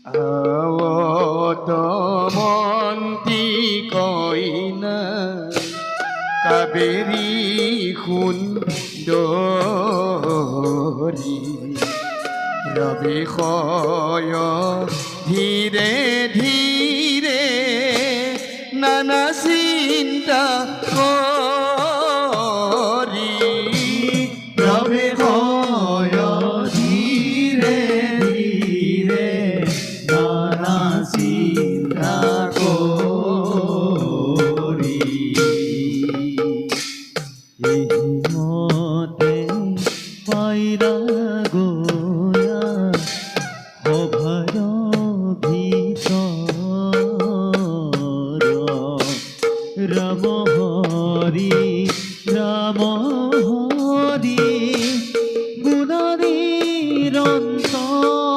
আওত মন্তি কইনা কাবেরী সুন্দরী রবি ক্ষয় ধীরে ধীরে নানা চিন্তা